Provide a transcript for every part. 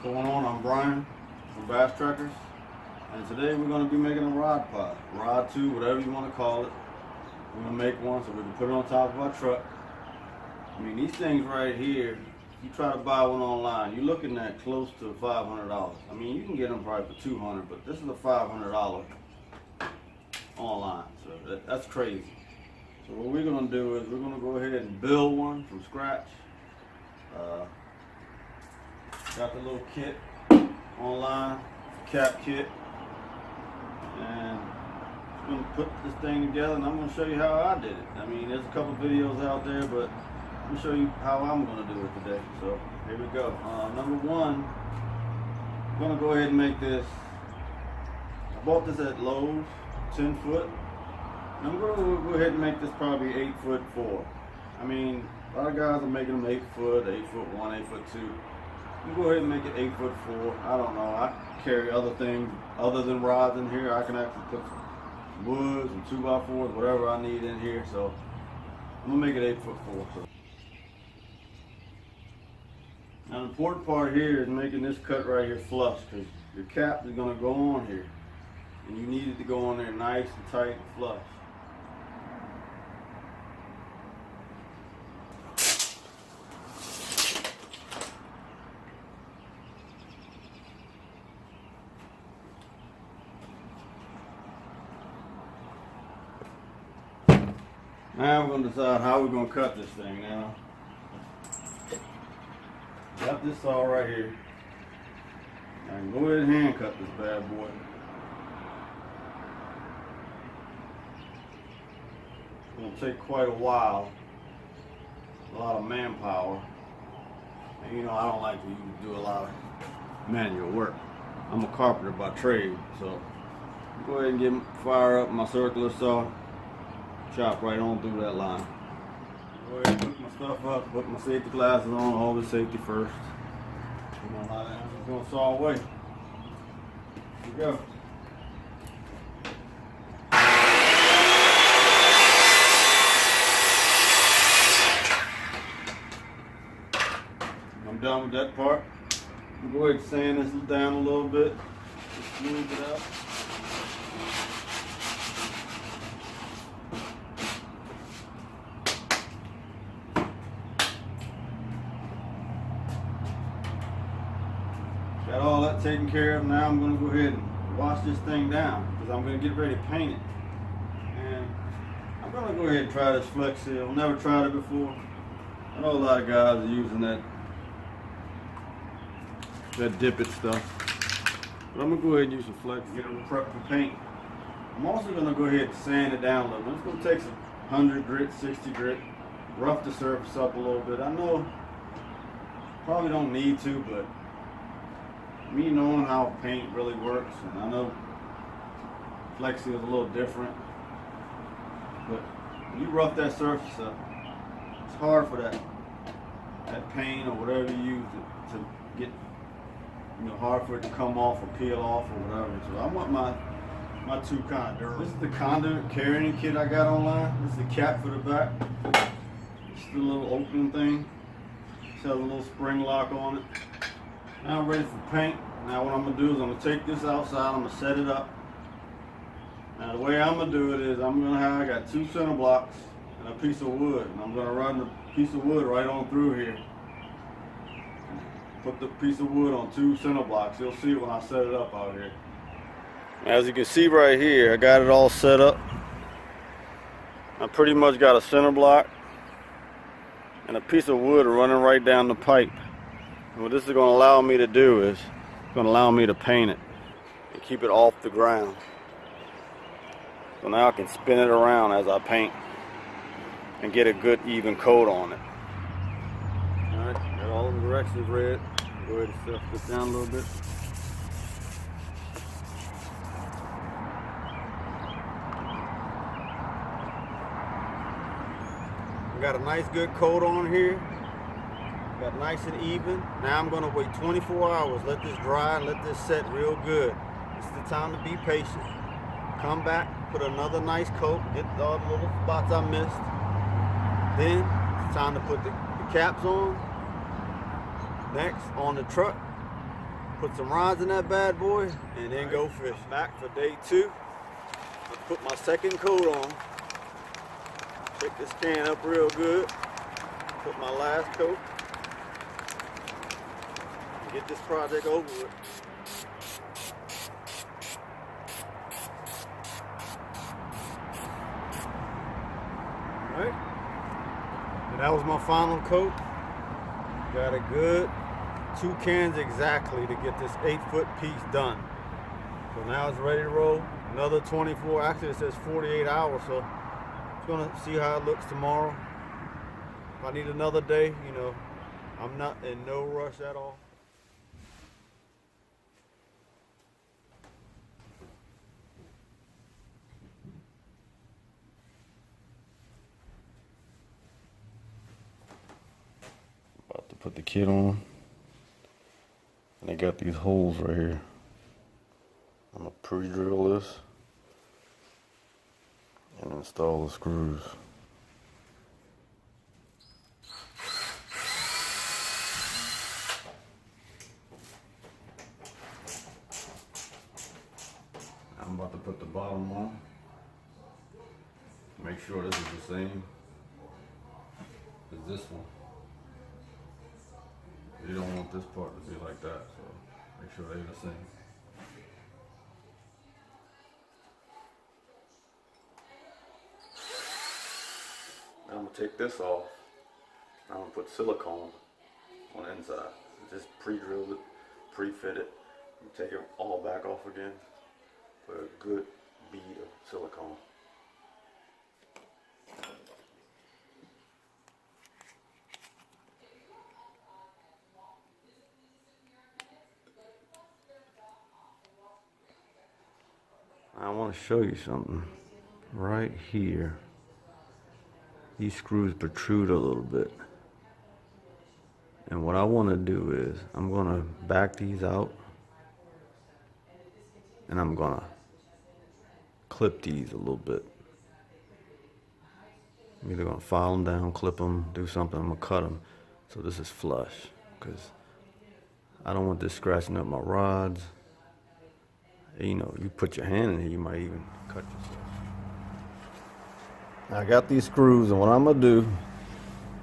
What's going on? I'm Brian from Bass Trekkers, and today we're going to be making a rod pod, rod 2, whatever you want to call it. We're going to make one so we can put it on top of our truck. I mean, these things right here, if you try to buy one online, you're looking at close to $500. I mean, you can get them probably for $200, but this is a $500 online, so that's crazy. So what we're going to do is we're going to go ahead and build one from scratch. Got the little kit online, cap kit, and I'm going to put this thing together and I'm going to show you how I did it. I mean, there's a couple videos out there, but I'm going to show you how I'm going to do it today. So here we go. Number one, I'm going to go ahead and make this. I bought this at Lowe's, 10 foot. And I'm going to go ahead and make this probably 8'4". I mean, a lot of guys are making them 8 foot, 8'1", 8'2". You go ahead and make it 8'4". I don't know. I carry other things other than rods in here. I can actually put some woods and 2x4s, whatever I need in here. So I'm gonna make it 8'4". So. Now the important part here is making this cut right here flush, because your cap is gonna go on here, and you need it to go on there nice and tight and flush. Now we're going to decide how we're going to cut this thing now. Got this saw right here. I can go ahead and hand cut this bad boy. It's going to take quite a while. A lot of manpower. And you know, I don't like to do a lot of manual work. I'm a carpenter by trade, so go ahead and fire up my circular saw. Chop right on through that line. Go ahead and put my stuff up, put my safety glasses on, always safety first. You know how that is. It's gonna saw away. Here we go. I'm done with that part. Go ahead and sand this down a little bit. Just smooth it out. Got all that taken care of. Now I'm going to go ahead and wash this thing down, because I'm going to get ready to paint it. And I'm going to go ahead and try this Flex Seal. Never tried it before. I know a lot of guys are using that dip it stuff. But I'm going to go ahead and use some Flex to get it prepped for paint. I'm also going to go ahead and sand it down a little bit. It's going to take some 100 grit, 60 grit, rough the surface up a little bit. I know probably don't need to, but me knowing how paint really works, and I know Flex Seal is a little different, but when you rough that surface up, it's hard for that paint or whatever you use to get, you know, hard for it to come off or peel off or whatever. So I want my two kind of durable. This is the conduit carrying kit I got online. This is the cap for the back. It's the little opening thing. It has a little spring lock on it. Now I'm ready for paint. Now what I'm going to do is I'm going to take this outside, I'm going to set it up. Now the way I'm going to do it is I got 2 center blocks and a piece of wood. And I'm going to run the piece of wood right on through here. Put the piece of wood on 2 center blocks. You'll see it when I set it up out here. As you can see right here, I got it all set up. I pretty much got a center block and a piece of wood running right down the pipe. And what this is going to allow me to do is it's going to allow me to paint it and keep it off the ground. So now I can spin it around as I paint and get a good even coat on it. Alright, got all the directions read. Go ahead and set this down a little bit. I got a nice good coat on here. Got nice and even. Now I'm going to wait 24 hours, let this dry and let this set real good. It's the time to be patient. Come back, put another nice coat, get all the little spots I missed. Then it's time to put the caps on. Next, on the truck, put some rods in that bad boy, and then go fish. Back for day 2. I put my second coat on. Shake this can up real good. Put my last coat. Get this project over with. Alright. And that was my final coat. Got a good 2 cans exactly to get this 8-foot piece done. So now it's ready to roll. Another 24, actually it says 48 hours, so I'm gonna see how it looks tomorrow. If I need another day, you know, I'm not in no rush at all. About to put the kit on. And they got these holes right here. I'm gonna pre-drill this and install the screws. I'm about to put the bottom on. Make sure this is the same as this one. You don't want this part to be like that, so make sure they're the same. Now I'm gonna take this off. I'm gonna put silicone on the inside. Just pre-drilled it, pre-fit it, and take it all back off again. Put a good bead of silicone. I want to show you something right here. These screws protrude a little bit. And what I want to do is I'm going to back these out and I'm going to clip these a little bit. I'm either going to file them down, clip them, do something. I'm going to cut them so this is flush because I don't want this scratching up my rods. You know, you put your hand in here, you might even cut yourself. I got these screws, and what I'm gonna do,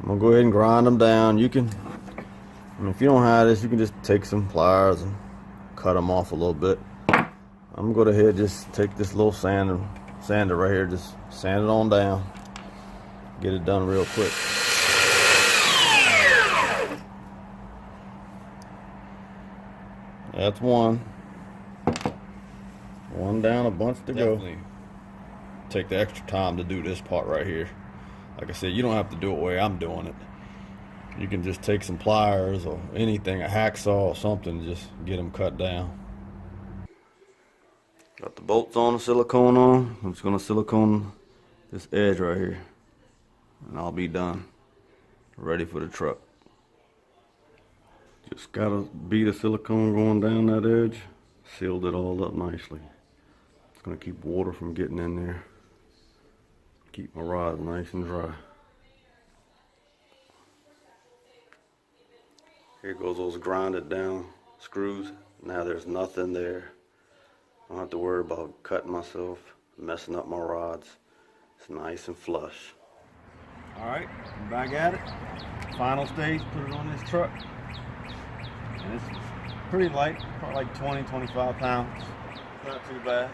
I'm gonna go ahead and grind them down. You can, I mean, if you don't have this, you can just take some pliers and cut them off a little bit. I'm gonna go ahead and just take this little sander right here, just sand it on down. Get it done real quick. That's one. One down, a bunch to go. Take the extra time to do this part right here. Like I said, you don't have to do it the way I'm doing it. You can just take some pliers or anything, a hacksaw or something, just get them cut down. Got the bolts on, the silicone on. I'm just gonna silicone this edge right here. And I'll be done. Ready for the truck. Just got a bead of silicone going down that edge. Sealed it all up nicely. It's gonna keep water from getting in there. Keep my rod nice and dry. Here goes those grinded down screws. Now there's nothing there. I don't have to worry about cutting myself, messing up my rods. It's nice and flush. Alright, I'm back at it. Final stage, put it on this truck. And it's pretty light, probably like 20, 25 pounds. Not too bad.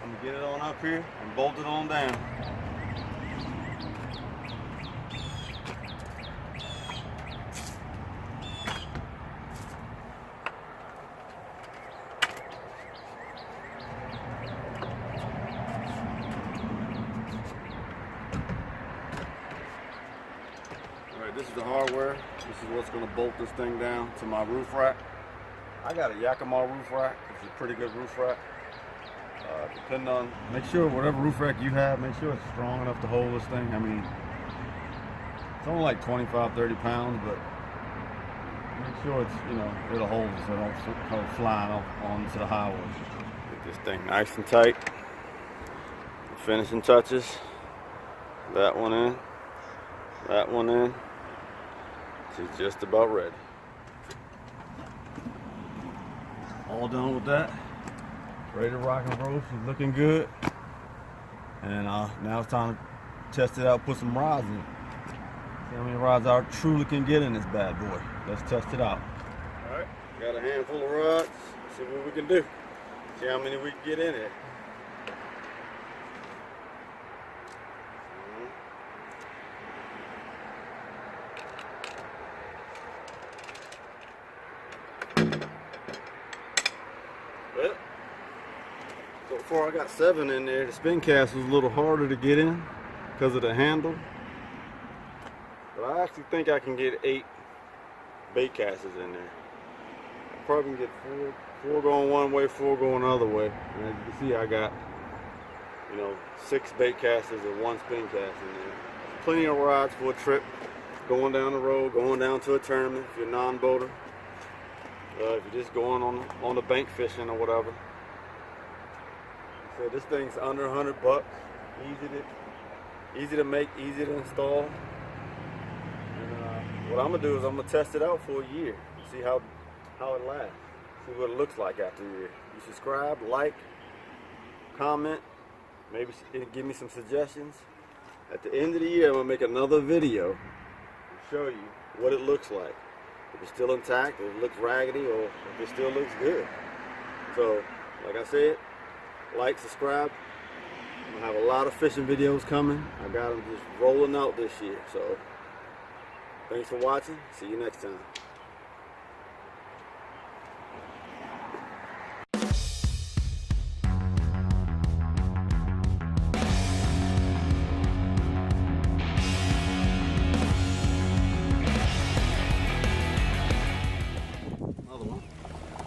I'm gonna get it on up here and bolt it on down. Alright, this is the hardware. This is what's gonna bolt this thing down to my roof rack. I got a Yakima roof rack. It's a pretty good roof rack. Depending on, make sure whatever roof rack you have, make sure it's strong enough to hold this thing. I mean, it's only like 25, 30 pounds, but make sure it's, you know, it'll hold it so it don't go flying off onto the highway. Get this thing nice and tight. The finishing touches. That one in. That one in. She's just about ready. all done with that. Ready to rock and roll. She's looking good. And now it's time to test it out, put some rods in it. See how many rods I truly can get in this bad boy. Let's test it out. Alright, got a handful of rods. See what we can do. See how many we can get in it. Well, so far I got 7 in there. The spin cast was a little harder to get in because of the handle. But I actually think I can get 8 bait casters in there. I probably can get 4 going one way, 4 going the other way. And as you can see, I got, 6 bait casters and 1 spin cast in there. Plenty of rods for a trip, going down the road, going down to a tournament if you're a non-boater. If you're just going on the bank fishing or whatever. So this thing's under $100. Easy to make, easy to install. And what I'm gonna do is I'm gonna test it out for a year and see how it lasts. See what it looks like after a year. You subscribe, like, comment, maybe give me some suggestions. At the end of the year, I'm gonna make another video and show you what it looks like. If it's still intact, if it looks raggedy, or if it still looks good. So, like I said, like, subscribe. I'm gonna have a lot of fishing videos coming. I got them just rolling out this year. So, thanks for watching. See you next time.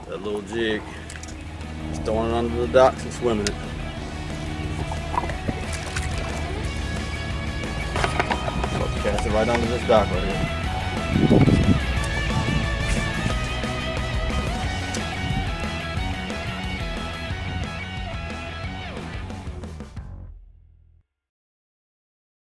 That little jig, just throwing it under the docks and swimming it. Cast it right under this dock right here.